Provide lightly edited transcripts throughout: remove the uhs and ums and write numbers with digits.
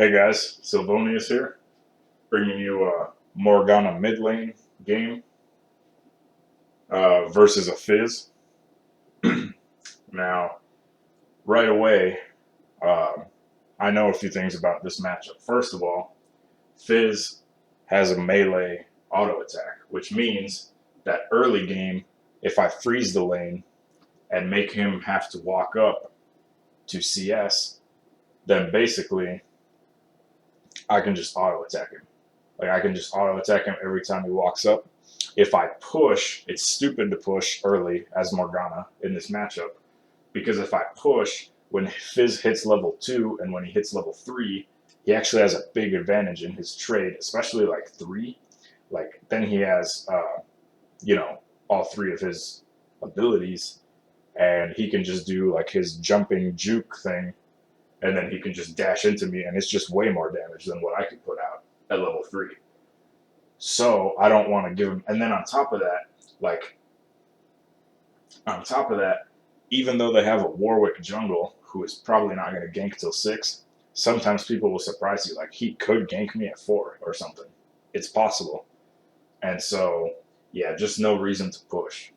Hey guys, Sylvonius here, bringing you a Morgana mid lane game versus a Fizz. Now, right away, um, I know a few things about this matchup. First of all, Fizz has a melee auto attack, which means that early game, if I freeze the lane and make him have to walk up to CS, then basically I can just auto attack him. Like I can just auto attack him every time he walks up. If I push, it's stupid to push early as Morgana in this matchup because if I push when Fizz hits level 2 and when he hits level 3, he actually has a big advantage in his trade, especially like 3. Like then he has, all 3 of his abilities and he can just do like his jumping juke thing and then he can just dash into me and it's just way more damage than what I could put out at level 3. So I don't want to give him. And then like on top of that, even though they have a Warwick jungle who is probably not going to gank till 6, sometimes people will surprise you. Like he could gank me at 4 or something. It's possible. And so, yeah, just no reason to push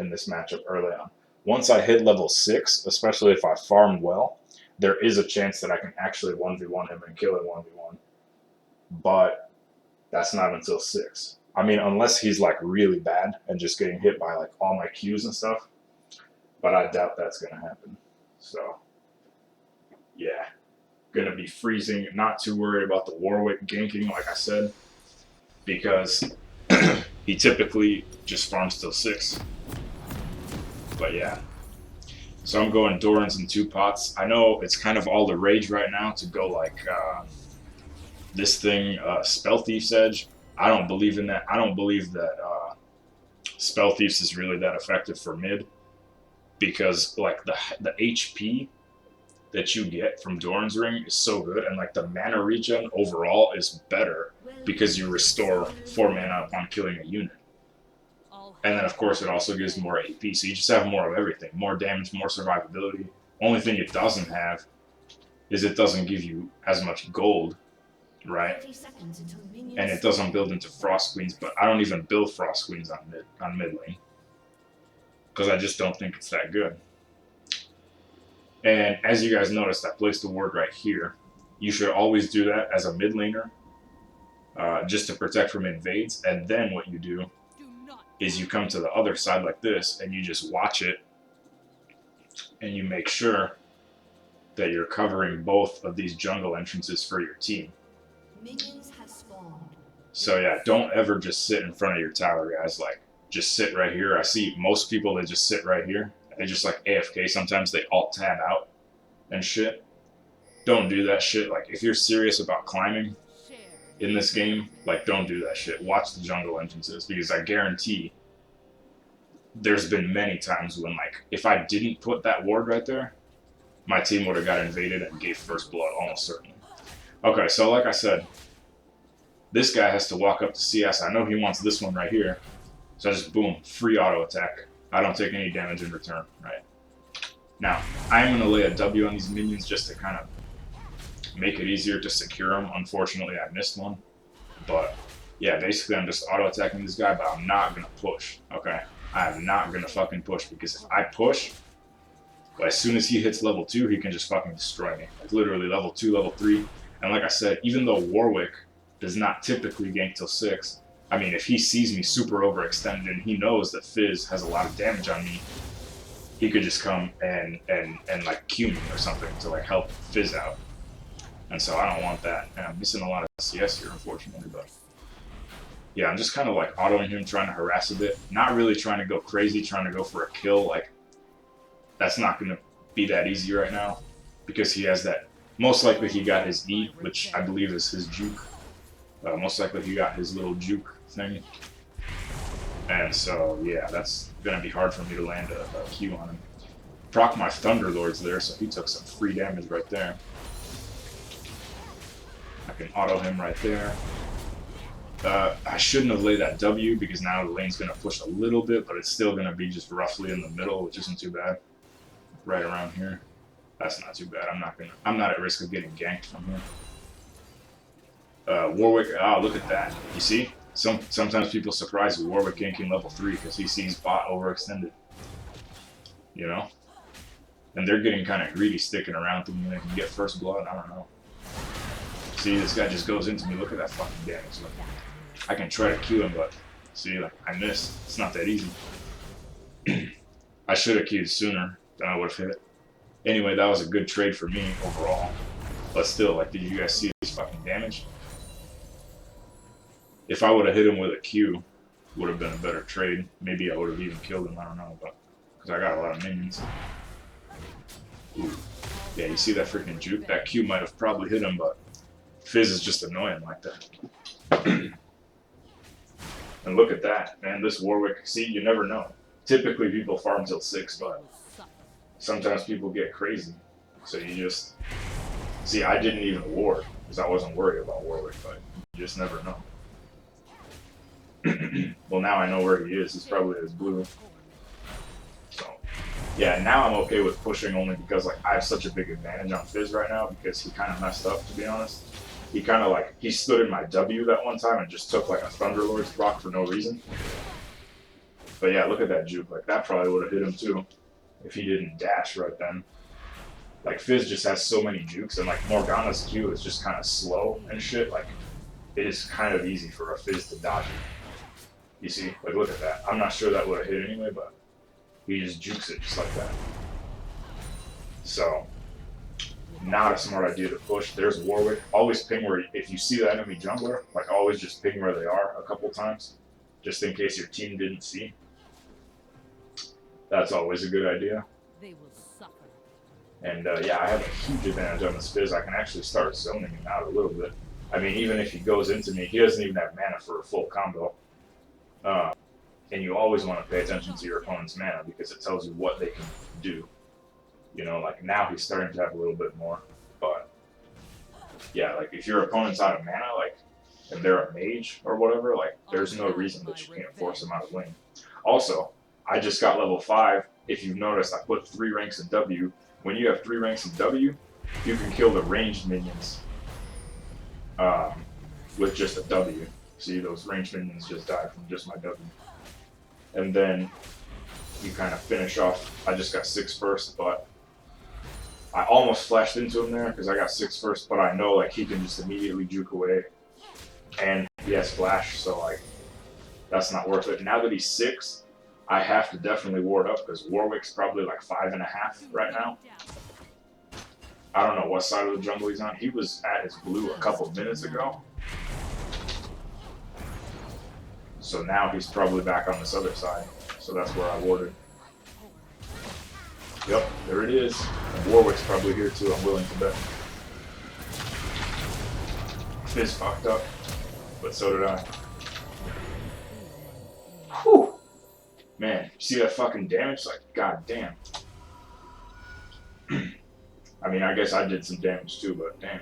in this matchup early on. Once I hit level 6, especially if I farm well, there is a chance that I can actually 1v1 him and kill him 1v1. But that's not until 6. I mean, unless he's like really bad and just getting hit by like all my Qs and stuff. But I doubt that's going to happen. So, yeah. Going to be freezing. Not too worried about the Warwick ganking, like I said. Because he typically just farms till 6. But yeah. So I'm going Doran's in 2 pots. I know it's kind of all the rage right now to go like this thing, Spell Thief's Edge. I don't believe in that. I don't believe that Spell Thieves is really that effective for mid because like the HP that you get from Doran's Ring is so good, and like the mana regen overall is better because you restore 4 mana upon killing a unit. And then of course it also gives more AP, so you just have more of everything, more damage, more survivability. Only thing it doesn't have is it doesn't give you as much gold, right? And it doesn't build into Frost Queens, but I don't even build Frost Queens on mid lane because I just don't think it's that good. And as you guys noticed, I placed the ward right here. You should always do that as a mid laner, just to protect from invades. And then what you do is you come to the other side like this, and you just watch it, and you make sure that you're covering both of these jungle entrances for your team. So yeah, don't ever just sit in front of your tower, guys. Like, just sit right here. I see most people, they just sit right here. They just like AFK. Sometimes they alt-tab out and shit. Don't do that shit. Like, if you're serious about climbing in this game, like, don't do that shit. Watch the jungle entrances, because I guarantee there's been many times when, like, if I didn't put that ward right there, my team would have got invaded and gave first blood, almost certainly. Okay, so like I said, this guy has to walk up to CS. I know he wants this one right here. So I just, boom, free auto attack. I don't take any damage in return, right? Now, I'm going to lay a W on these minions just to kind of make it easier to secure them. Unfortunately, I missed one. But, yeah, basically I'm just auto attacking this guy, but I'm not going to push, okay? I am not going to fucking push, because if I push, well, as soon as he hits level 2, he can just fucking destroy me. Like, literally level 2, level 3. And like I said, even though Warwick does not typically gank till 6, I mean, if he sees me super overextended and he knows that Fizz has a lot of damage on me, he could just come and like Q me or something to like help Fizz out. And so I don't want that. And I'm missing a lot of CS here, unfortunately, but yeah, I'm just kind of like autoing him, trying to harass a bit. Not really trying to go crazy, trying to go for a kill. Like, that's not going to be that easy right now because he has that. Most likely he got his E, which I believe is his juke. Most likely he got his little juke thing. And so, yeah, that's going to be hard for me to land a Q on him. Proc my Thunderlords there, so he took some free damage right there. I can auto him right there. I shouldn't have laid that W because now the lane's going to push a little bit, but it's still going to be just roughly in the middle, which isn't too bad. Right around here. That's not too bad. I'm not at risk of getting ganked from here. Warwick, oh, look at that. You see? Sometimes people surprise with Warwick ganking level 3 because he sees bot overextended. You know? And they're getting kind of greedy sticking around thinking they can get first blood. I don't know. See, this guy just goes into me. Look at that fucking damage. Like, I can try to Q him, but see, like, I missed. It's not that easy. I should have queued sooner, then I would have hit it. Anyway, that was a good trade for me overall. But still, like, did you guys see this fucking damage? If I would have hit him with a Q, would have been a better trade. Maybe I would have even killed him, I don't know, but because I got a lot of minions. Ooh. Yeah, you see that freaking juke? That Q might have probably hit him, but Fizz is just annoying like that. And look at that, man, this Warwick, see, you never know. Typically people farm till 6, but sometimes people get crazy. So you just, see, I didn't even ward, because I wasn't worried about Warwick, but you just never know. Well, now I know where he is. He's probably his blue. So, yeah, now I'm okay with pushing only because, like, I have such a big advantage on Fizz right now because he kind of messed up, to be honest. He kind of, like, he stood in my W that one time and just took, like, a Thunderlord's proc for no reason. But, yeah, look at that juke. Like, that probably would have hit him, too, if he didn't dash right then. Like, Fizz just has so many jukes, and, like, Morgana's Q is just kind of slow and shit. Like, it is kind of easy for a Fizz to dodge it. You see? Like, look at that. I'm not sure that would have hit anyway, but he just jukes it just like that. So, not a smart idea to push. There's Warwick. Always ping where, if you see the enemy jungler, like, always just ping where they are a couple times, just in case your team didn't see. That's always a good idea. They will suffer. And, yeah, I have a huge advantage on this Fizz. I can actually start zoning him out a little bit. I mean, even if he goes into me, he doesn't even have mana for a full combo. And you always want to pay attention to your opponent's mana because it tells you what they can do. You know, like now he's starting to have a little bit more, but yeah, like if your opponent's out of mana, like, and they're a mage or whatever, like there's no reason that you can't force them out of lane. Also, I just got level 5. If you've noticed, I put 3 ranks in W. When you have 3 ranks in W, you can kill the ranged minions with just a W. See, those ranged minions just died from just my W. And then you kind of finish off. I just got 6 first, but I almost flashed into him there because I got 6 first, but I know like he can just immediately juke away. And he has flash, so like that's not worth it. Now that he's 6, I have to definitely ward up because Warwick's probably like 5.5 right now. I don't know what side of the jungle he's on. He was at his blue a couple minutes ago. So now he's probably back on this other side. So that's where I warded. Yep, there it is. And Warwick's probably here too, I'm willing to bet. Fizz fucked up, but so did I. Whew! Man, you see that fucking damage? Like, goddamn. I mean, I guess I did some damage too, but damn.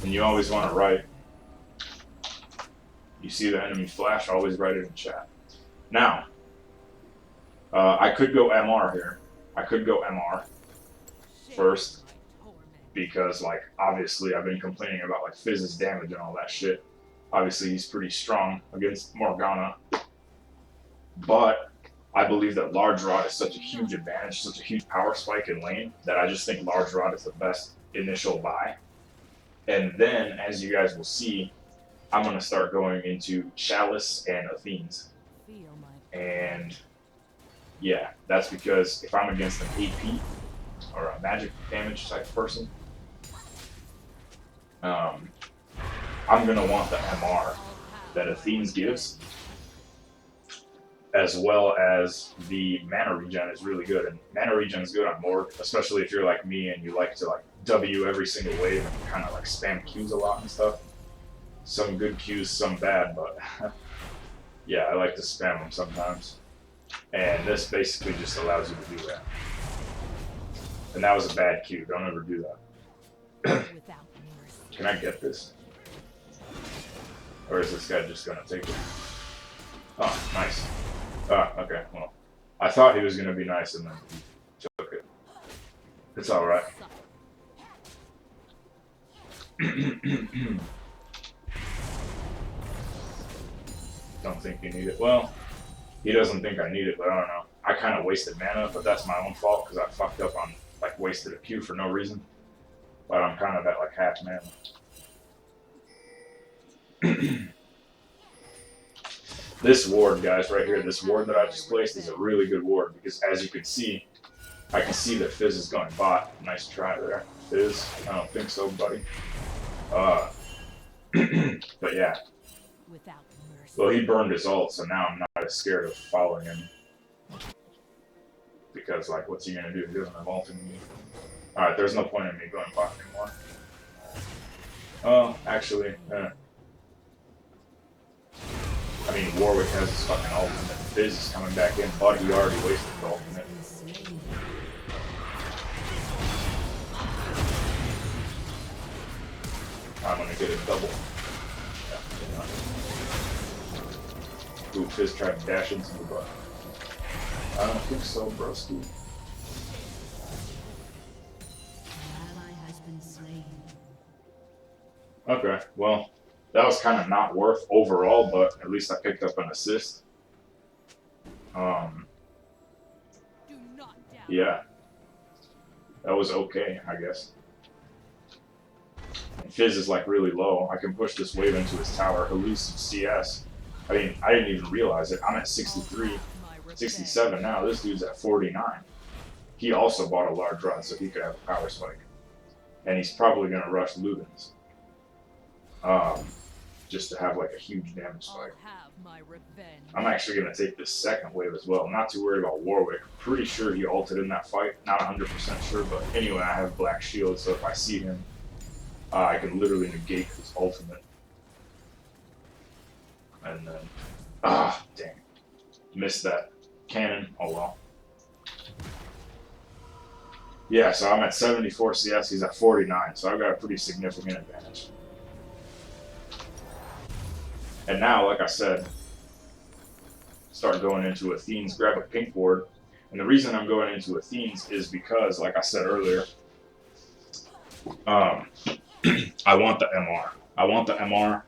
And you always want to write. You see the enemy flash, always write it in chat. Now, I could go MR here. I could go MR first because, like, obviously I've been complaining about, like, Fizz's damage and all that shit. Obviously he's pretty strong against Morgana. But I believe that Large Rod is such a huge advantage, such a huge power spike in lane, that I just think Large Rod is the best initial buy. And then, as you guys will see, I'm going to start going into Chalice and Athenes. And yeah, that's because if I'm against an AP or a magic damage type person, I'm going to want the MR that Athenes gives, as well as the mana regen is really good. And mana regen is good on Morg, especially if you're like me and you like to like W every single wave and kind of like spam Qs a lot and stuff. Some good Qs, some bad, but yeah, I like to spam them sometimes. And this basically just allows you to do that. And that was a bad Q, don't ever do that. Can I get this? Or is this guy just gonna take it? Oh, nice. Ah, okay, well. I thought he was gonna be nice and then he took it. It's alright. Don't think you need it. Well, he doesn't think I need it, but I don't know. I kind of wasted mana, but that's my own fault because I fucked up on, like, wasted a Q for no reason. But I'm kind of at, like, half mana. This ward, guys, right here, this ward that I just placed is a really good ward because, as you can see, I can see that Fizz is going bot. Nice try there, Fizz. I don't think so, buddy. But yeah. Well, he burned his ult, so now I'm not as scared of following him. Because, like, what's he gonna do? He doesn't have ult in me. Alright, there's no point in me going bot anymore. Oh, actually, I mean, Warwick has his fucking ultimate. Fizz is coming back in, but he already wasted the ultimate. I'm gonna get a double. Yeah, ooh, Fizz tried to dash into the butt. I don't think so, broski. Okay, well, that was kind of not worth overall, but at least I picked up an assist. Yeah, that was okay, I guess. And Fizz is like really low. I can push this wave into his tower. He'll lose some CS. I mean, I didn't even realize it. I'm at 63, 67 now. This dude's at 49. He also bought a large rod so he could have a power spike. And he's probably going to rush Lugans. Just to have like a huge damage spike. I'm actually going to take this second wave as well. I'm not too worried about Warwick. Pretty sure he ulted in that fight. Not 100% sure, but anyway, I have black shield, so if I see him, I can literally negate his ultimate. And then, dang. Missed that cannon. Oh well. Yeah, so I'm at 74 CS, he's at 49, so I've got a pretty significant advantage. And now, like I said, start going into Athene's, grab a pink ward. And the reason I'm going into Athene's is because, like I said earlier, I want the MR. I want the MR,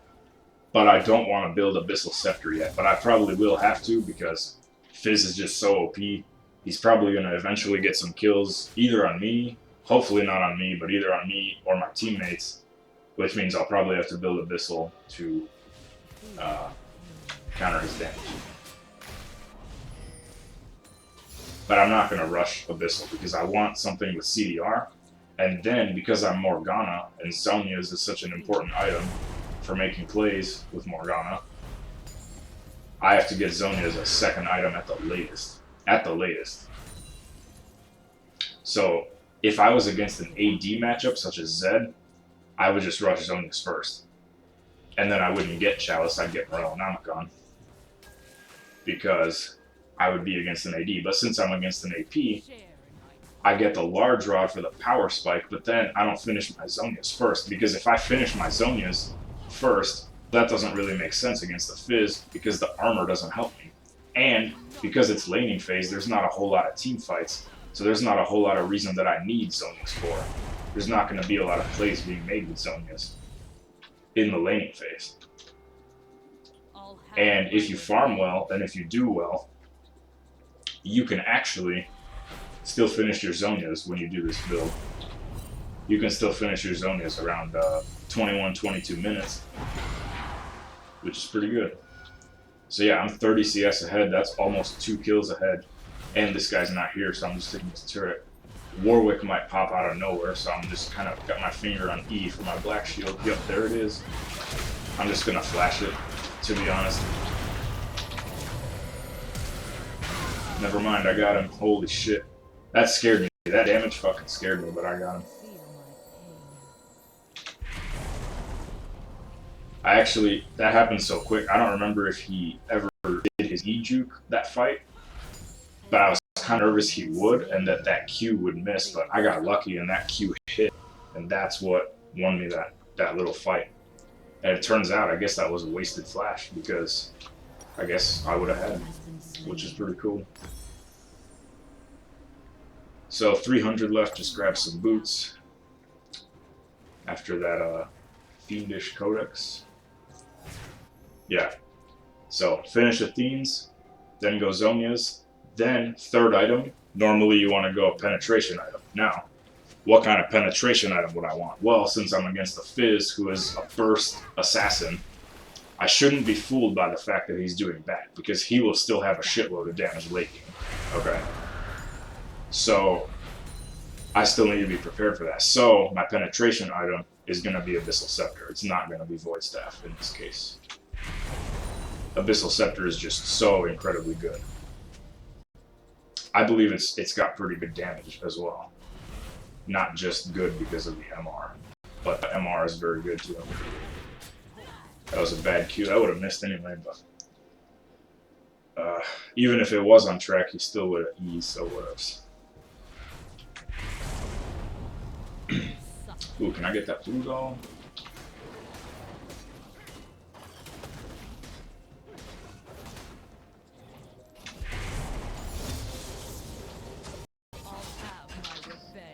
but I don't want to build Abyssal Scepter yet. But I probably will have to because Fizz is just so OP. He's probably going to eventually get some kills, either on me, hopefully not on me, but either on me or my teammates, which means I'll probably have to build Abyssal to counter his damage. But I'm not going to rush Abyssal because I want something with CDR. And then, because I'm Morgana, and Zonia's is such an important item for making plays with Morgana, I have to get Zonia as a second item at the latest. At the latest. So, if I was against an AD matchup such as Zed, I would just rush Zonia's first. And then I wouldn't get Chalice, I'd get Morellonomicon. Because I would be against an AD. But since I'm against an AP, I get the large rod for the power spike, but then I don't finish my Zonia's first. Because if I finish my Zonia's first, that doesn't really make sense against the Fizz, because the armor doesn't help me. And because it's laning phase, there's not a whole lot of team fights. So there's not a whole lot of reason that I need Zonia's for. There's not going to be a lot of plays being made with Zonia's in the laning phase. And if you farm well, and if you do well, you can actually still finish your Zonias when you do this build. You can still finish your Zonias around 21, 22 minutes, which is pretty good. So yeah, I'm 30 CS ahead. That's almost 2 kills ahead. And this guy's not here, so I'm just taking his turret. Warwick might pop out of nowhere, so I'm just kind of got my finger on E for my black shield. Yep, there it is. I'm just gonna flash it, to be honest. Never mind, I got him. Holy shit. That scared me. That damage fucking scared me, but I got him. I actually, that happened so quick. I don't remember if he ever did his E-juke that fight, but I was kind of nervous he would, and that Q would miss, but I got lucky and that Q hit, and that's what won me that little fight. And it turns out, I guess that was a wasted flash, because I guess I would have had him, which is pretty cool. So 300 left, just grab some boots after that Fiendish Codex. Yeah. So finish Athene's, then go Zonia's, then third item. Normally you want to go penetration item. Now, what kind of penetration item would I want? Well, since I'm against the Fizz, who is a burst assassin, I shouldn't be fooled by the fact that he's doing that, because he will still have a shitload of damage late game. Okay. So I still need to be prepared for that. So my penetration item is going to be Abyssal Scepter. It's not going to be Void Staff in this case. Abyssal Scepter is just so incredibly good. I believe it's got pretty good damage as well. Not just good because of the MR, but the MR is very good too. That was a bad Q. That would have missed anyway, but even if it was on track, he still would have eased, so whatevs. Ooh, can I get that blue goal?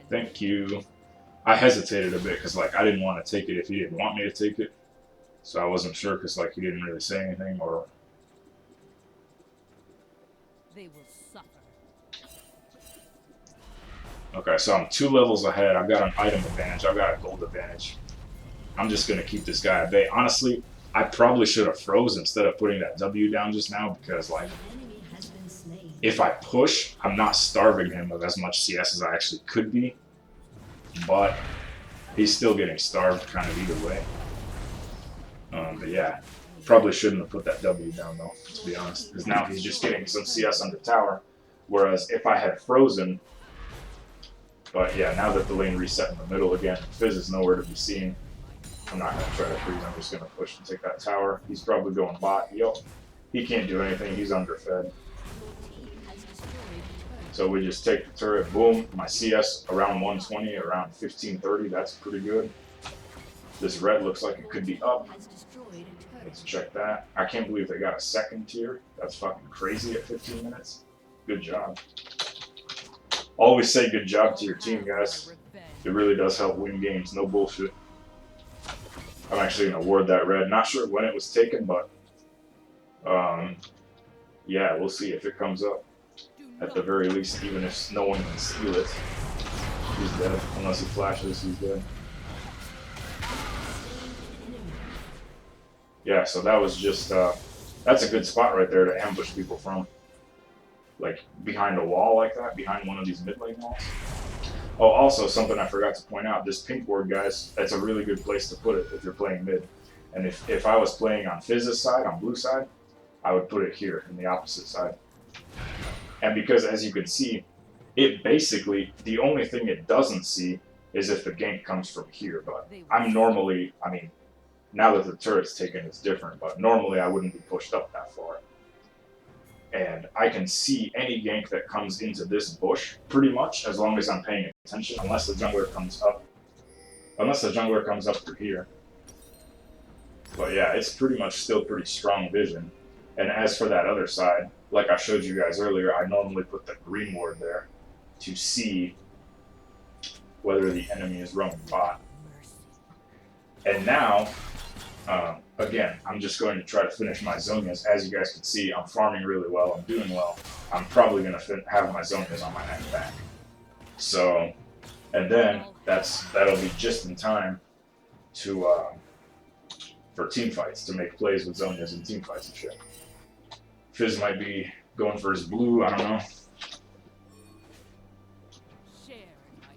Thank you. I hesitated a bit because, like, I didn't want to take it if he didn't want me to take it. So I wasn't sure because, like, he didn't really say anything or... They will suffer. Okay, so I'm 2 levels ahead. I've got an item advantage. I've got a gold advantage. I'm just going to keep this guy at bay. Honestly, I probably should have froze instead of putting that W down just now because, like, if I push, I'm not starving him of as much CS as I actually could be. But he's still getting starved kind of either way. But yeah, probably shouldn't have put that W down though, to be honest. Because now he's just getting some CS under tower. Whereas if I had frozen... But yeah, now that the lane reset in the middle again, Fizz is nowhere to be seen. I'm not going to try to freeze, I'm just going to push and take that tower. He's probably going bot. Yo, he can't do anything, he's underfed. So we just take the turret, boom, my CS around 120, around 1530, that's pretty good. This red looks like it could be up. Let's check that. I can't believe they got a second tier. That's fucking crazy at 15 minutes. Good job. Always say good job to your team, guys. It really does help win games, no bullshit. I'm actually going to award that red. Not sure when it was taken, but yeah, we'll see if it comes up. At the very least, even if no one can steal it, he's dead. Unless he flashes, he's dead. Yeah, so that was just, that's a good spot right there to ambush people from. Like, behind a wall like that, behind one of these mid lane walls. Oh, also, something I forgot to point out, this pink ward, guys, that's a really good place to put it if you're playing mid. And if I was playing on Fizz's side, on blue side, I would put it here, in the opposite side. And because, as you can see, it basically, the only thing it doesn't see is if the gank comes from here. But I'm normally, I mean, now that the turret's taken, it's different. But normally I wouldn't be pushed up that far. And I can see any gank that comes into this bush, pretty much, as long as I'm paying attention, unless the jungler comes up. Unless the jungler comes up through here. But yeah, it's pretty much still pretty strong vision. And as for that other side, like I showed you guys earlier, I normally put the green ward there to see whether the enemy is roaming bot. And now, again, I'm just going to try to finish my Zonias. As you guys can see, I'm farming really well, I'm doing well. I'm probably going to have my Zonias on my neck back. So, and then that'll be just in time to for team fights, to make plays with Zonias and team fights and shit. Fizz might be going for his blue, I don't know.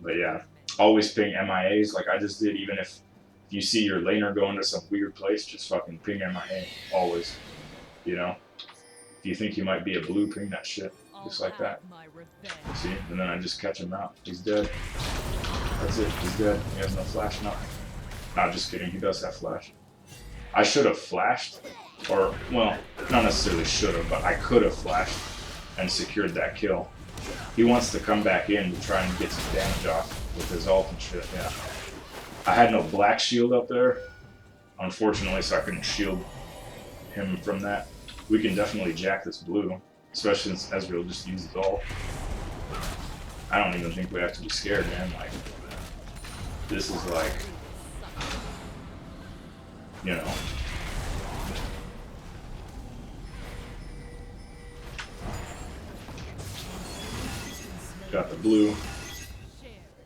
But yeah, always ping MIAs like I just did. Even if you see your laner going to some weird place, just fucking ping MIA, always. You know? If you think you might be a blue, ping that shit. Just like that. See? And then I just catch him out. He's dead. That's it, he's dead. He has no flash, nothing. Nah, just kidding, he does have flash. I should have flashed. Or, well, not necessarily should have, but I could have flashed and secured that kill. He wants to come back in to try and get some damage off with his ult and shit, yeah. I had no black shield up there, unfortunately, so I couldn't shield him from that. We can definitely jack this blue, especially since Ezreal will just use his ult. I don't even think we have to be scared, man. Like, this is like... you know. Got the blue.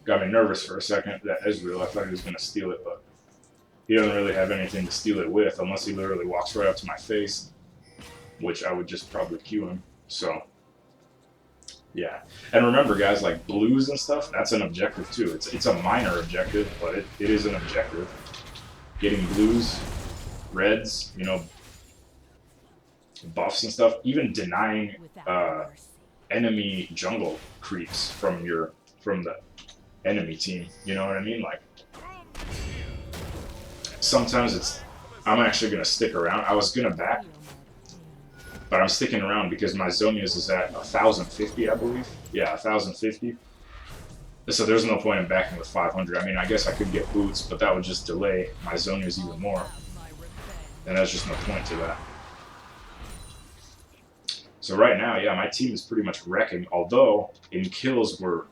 Got me nervous for a second. That Ezreal, I thought he was going to steal it, but he doesn't really have anything to steal it with unless he literally walks right up to my face, which I would just probably Q him. So, yeah. And remember, guys, like blues and stuff, that's an objective too. It's a minor objective, but it is an objective. Getting blues, reds, you know, buffs and stuff, even denying enemy jungle creeps from the enemy team. You know what I mean? Like sometimes I'm actually gonna stick around. I was gonna back, but I'm sticking around because my Zonia's is at 1,050, I believe. Yeah, 1,050. So there's no point in backing with 500. I mean, I guess I could get boots, but that would just delay my Zonia's even more. And there's just no point to that. So right now, yeah, my team is pretty much wrecking, although in kills we're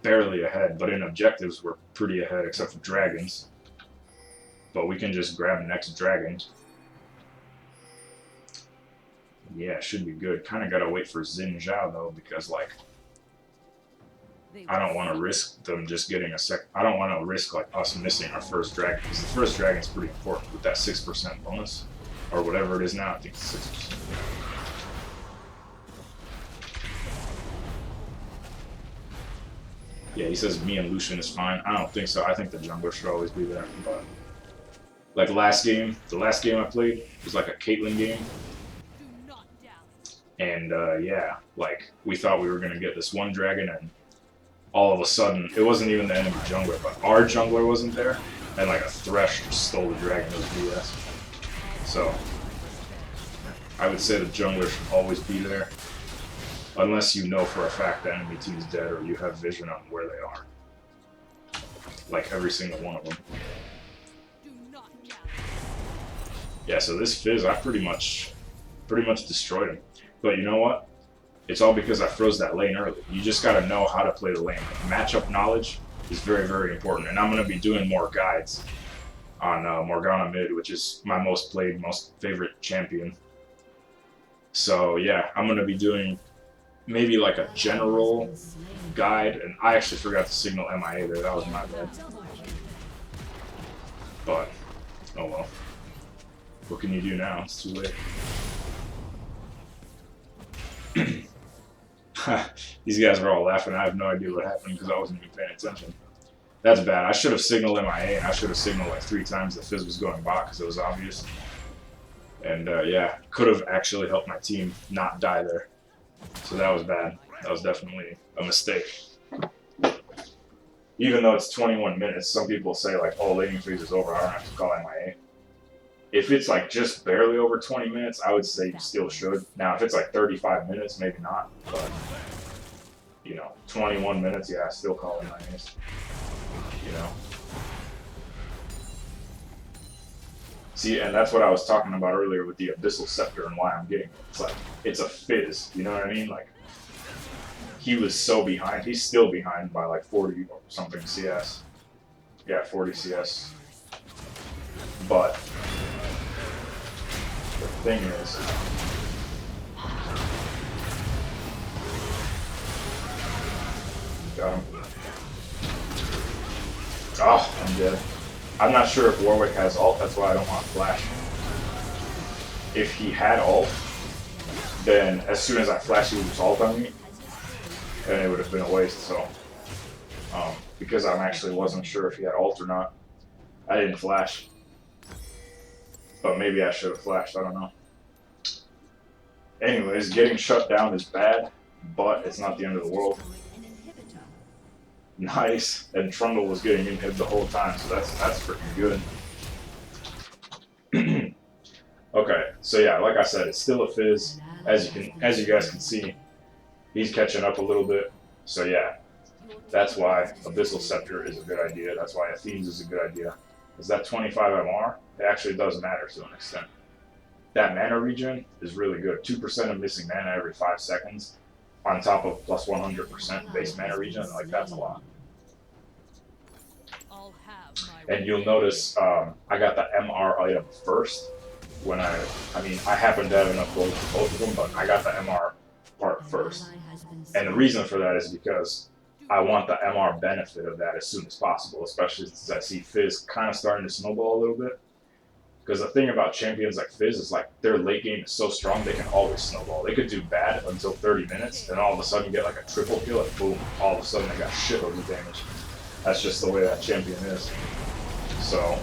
barely ahead, but in objectives we're pretty ahead, except for dragons. But we can just grab next dragon. Yeah, should be good. Kind of gotta wait for Xin Zhao though, because like I don't want to risk them just getting a sec. I don't want to risk like us missing our first dragon, because the first dragon's pretty important with that 6% bonus or whatever it is now. I think it's 6%. Yeah, he says me and Lucian is fine. I don't think so. I think the jungler should always be there. But like the last game I played was like a Caitlyn game. And yeah, like we thought we were gonna get this one dragon, and all of a sudden it wasn't even the enemy jungler, but our jungler wasn't there, and like a Thresh just stole the dragon. It was BS. So I would say the jungler should always be there. Unless you know for a fact the enemy team's dead or you have vision on where they are. Like every single one of them. Yeah, so this Fizz, I pretty much destroyed him. But you know what? It's all because I froze that lane early. You just gotta know how to play the lane. Matchup knowledge is very, very important. And I'm gonna be doing more guides on Morgana mid, which is my most played, most favorite champion. So yeah, I'm gonna be doing maybe like a general guide, and I actually forgot to signal MIA there, that was my bad. But, oh well. What can you do now? It's too late. These guys are all laughing. I have no idea what happened because I wasn't even paying attention. That's bad. I should have signaled MIA, and I should have signaled like 3 times that Fizz was going bot because it was obvious. And yeah, could have actually helped my team not die there. So that was bad. That was definitely a mistake. Even though it's 21 minutes, some people say like, oh, laning phase is over, I don't have to call MIA. If it's like just barely over 20 minutes, I would say you still should. Now, if it's like 35 minutes, maybe not. But, you know, 21 minutes, yeah, I still call MIA. You know? See, and that's what I was talking about earlier with the Abyssal Scepter and why I'm getting it. It's like, it's a Fizz, you know what I mean? Like, he was so behind. He's still behind by like 40 or something CS. Yeah, 40 CS. But, the thing is, got him. Oh, I'm dead. I'm not sure if Warwick has ult, that's why I don't want flash. If he had ult, then as soon as I flash, he would just ult on me, and it would have been a waste, so. Because I actually wasn't sure if he had ult or not, I didn't flash. But maybe I should have flashed, I don't know. Anyways, getting shut down is bad, but it's not the end of the world. Nice, and Trundle was getting inhibited the whole time, so that's freaking good. Okay, so yeah, like I said, it's still a Fizz. As you guys can see, he's catching up a little bit. So yeah, that's why Abyssal Scepter is a good idea. That's why Athene's is a good idea. Is that 25 MR? It actually does matter to an extent. That mana regen is really good. 2% of missing mana every 5 seconds, on top of plus 100% base mana regen. Like, that's a lot. I'll have And you'll notice I got the MR item first. When I mean, I happened to have enough gold for both of them, but I got the MR part first. And the reason for that is because I want the MR benefit of that as soon as possible, especially since I see Fizz kind of starting to snowball a little bit. Because the thing about champions like Fizz is like their late game is so strong they can always snowball. They could do bad until 30 minutes, and all of a sudden get like a triple kill, and boom, all of a sudden they got shitloads of damage. That's just the way that champion is. So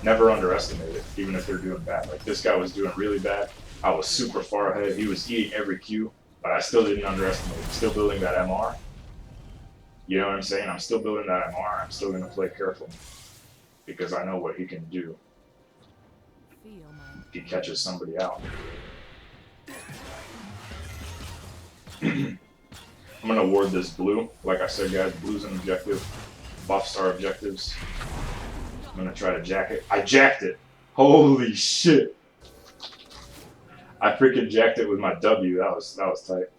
never underestimate it, even if they're doing bad. Like this guy was doing really bad. I was super far ahead. He was eating every Q, but I still didn't underestimate him. Still building that MR. You know what I'm saying? I'm still building that MR. I'm still going to play careful because I know what he can do. He catches somebody out. I'm gonna ward this blue. Like I said, guys, blue's an objective. Buffs are objectives. I'm gonna try to jack it. I jacked it! Holy shit! I freaking jacked it with my W. That was tight.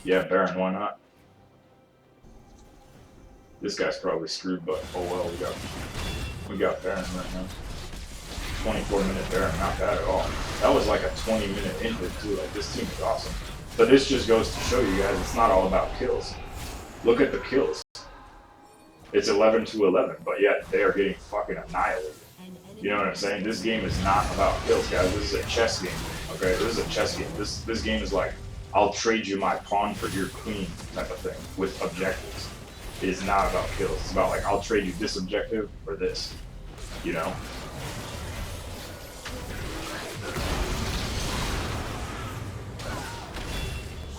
Yeah, Baron, why not? This guy's probably screwed, but oh well, we got Baron right now. 24-minute Baron, not bad at all. That was like a 20-minute input too. Like this team is awesome. But this just goes to show you guys it's not all about kills. Look at the kills. It's 11-11, but yet they are getting fucking annihilated. You know what I'm saying? This game is not about kills, guys. This is a chess game. Okay, this is a chess game. This game is like, I'll trade you my pawn for your queen type of thing with objectives. It is not about kills. It's about like, I'll trade you this objective for this. You know?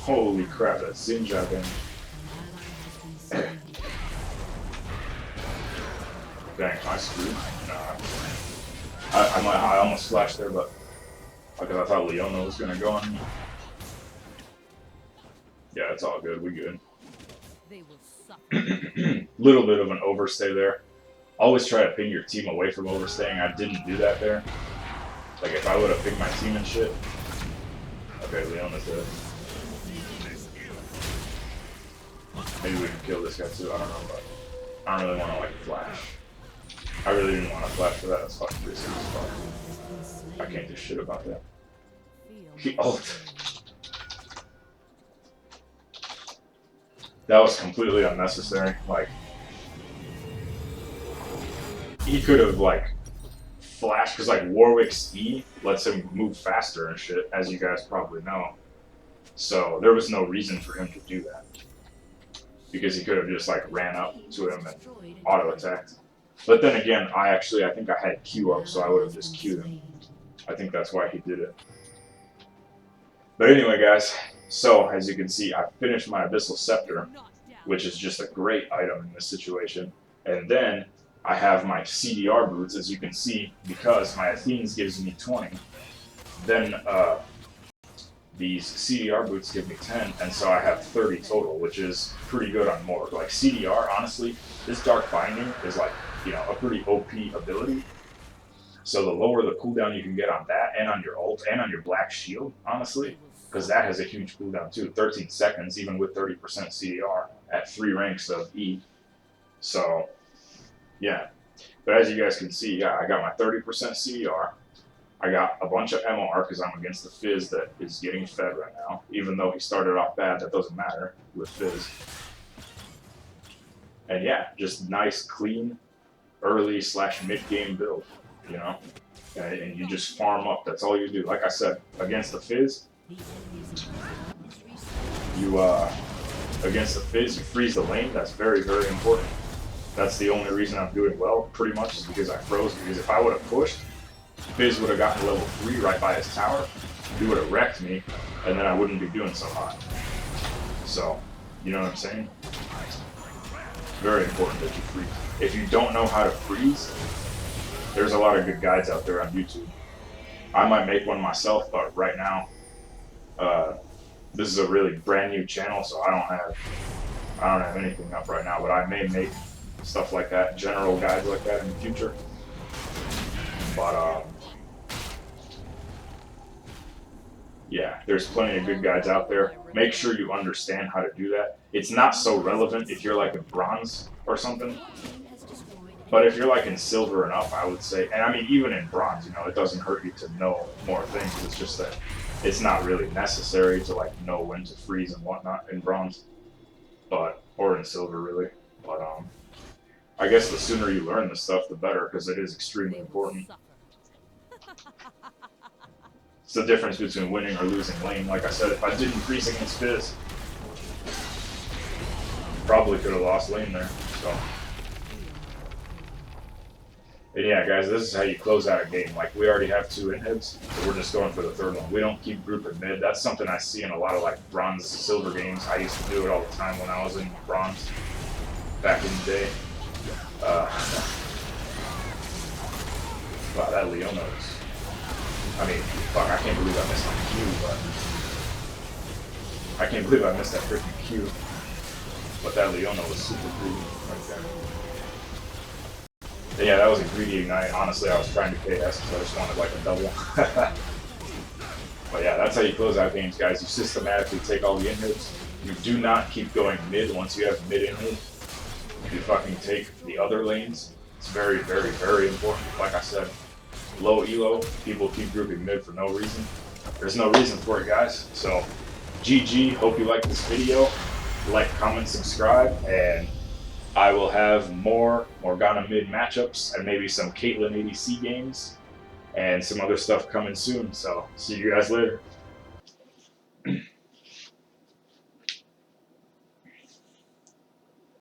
Holy crap, that Zinja thing. Dang, I screwed. Nah. I almost flashed there, but because I thought Leona was gonna go on me. Yeah, it's all good. We good. Little bit of an overstay there. Always try to ping your team away from overstaying. I didn't do that there. Like if I would have picked my team and shit. Okay, Leona's dead. Maybe we can kill this guy too. I don't know, but I don't really want to like flash. I really didn't want to flash for that. That's fucking risky as fuck. I can't do shit about that. He ulted. That was completely unnecessary. Like, he could have like flashed because like Warwick's E lets him move faster and shit, as you guys probably know. So there was no reason for him to do that because he could have just like ran up to him and auto attacked. But then again, I think I had Q up, so I would have just Q'd him. I think that's why he did it. But anyway, guys, so as you can see, I finished my Abyssal Scepter, which is just a great item in this situation. And then I have my CDR boots, as you can see, because my Athenes gives me 20. Then these CDR boots give me 10, and so I have 30 total, which is pretty good on Morg. Like CDR, honestly, this Dark Binding is like, you know, a pretty OP ability. So the lower the cooldown you can get on that, and on your ult, and on your Black Shield, honestly, because that has a huge cooldown too, 13 seconds, even with 30% CDR at 3 ranks of E. So, yeah. But as you guys can see, yeah, I got my 30% CDR. I got a bunch of MR because I'm against the Fizz that is getting fed right now. Even though he started off bad, that doesn't matter with Fizz. And yeah, just nice, clean, early / mid-game build, you know? And you just farm up, that's all you do. Like I said, against the Fizz, you freeze the lane. That's very, very important. That's the only reason I'm doing well, pretty much, is because I froze. Because if I would have pushed, Fizz would have gotten level 3 right by his tower. He would have wrecked me, and then I wouldn't be doing so hot. So, you know what I'm saying? Very important that you freeze. If you don't know how to freeze, there's a lot of good guides out there on YouTube. I might make one myself, but right now, this is a really brand new channel, so I don't have anything up right now. But I may make stuff like that, general guides like that in the future. But Yeah, there's plenty of good guides out there. Make sure you understand how to do that. It's not so relevant if you're like in bronze or something, but if you're like in silver and up, I would say, and I mean, even in bronze, you know, it doesn't hurt you to know more things. It's just that it's not really necessary to like know when to freeze and whatnot in bronze, but, or in silver really. But, I guess the sooner you learn this stuff, the better, because it is extremely They will important. suffer. It's the difference between winning or losing lane. Like I said, if I didn't freeze against Fizz, probably could have lost lane there. So, and yeah, guys, this is how you close out a game. Like we already have 2 inhibs, so we're just going for the third one. We don't keep grouping mid. That's something I see in a lot of like bronze, silver games. I used to do it all the time when I was in bronze back in the day. Wow, that Leona is. I mean, fuck, I can't believe I missed my Q, but I can't believe I missed that freaking Q. But that Leona was super greedy right there. And yeah, that was a greedy ignite. Honestly, I was trying to KS, so I just wanted like a double. But yeah, that's how you close out games, guys. You systematically take all the inhibs. You do not keep going mid once you have mid inhib. You fucking take the other lanes. It's very, very, very important. Like I said, low elo, people keep grouping mid for no reason. There's no reason for it, guys. So, GG. Hope you liked this video. Like, comment, subscribe, and I will have more Morgana mid matchups and maybe some Caitlyn ADC games and some other stuff coming soon. So, see you guys later.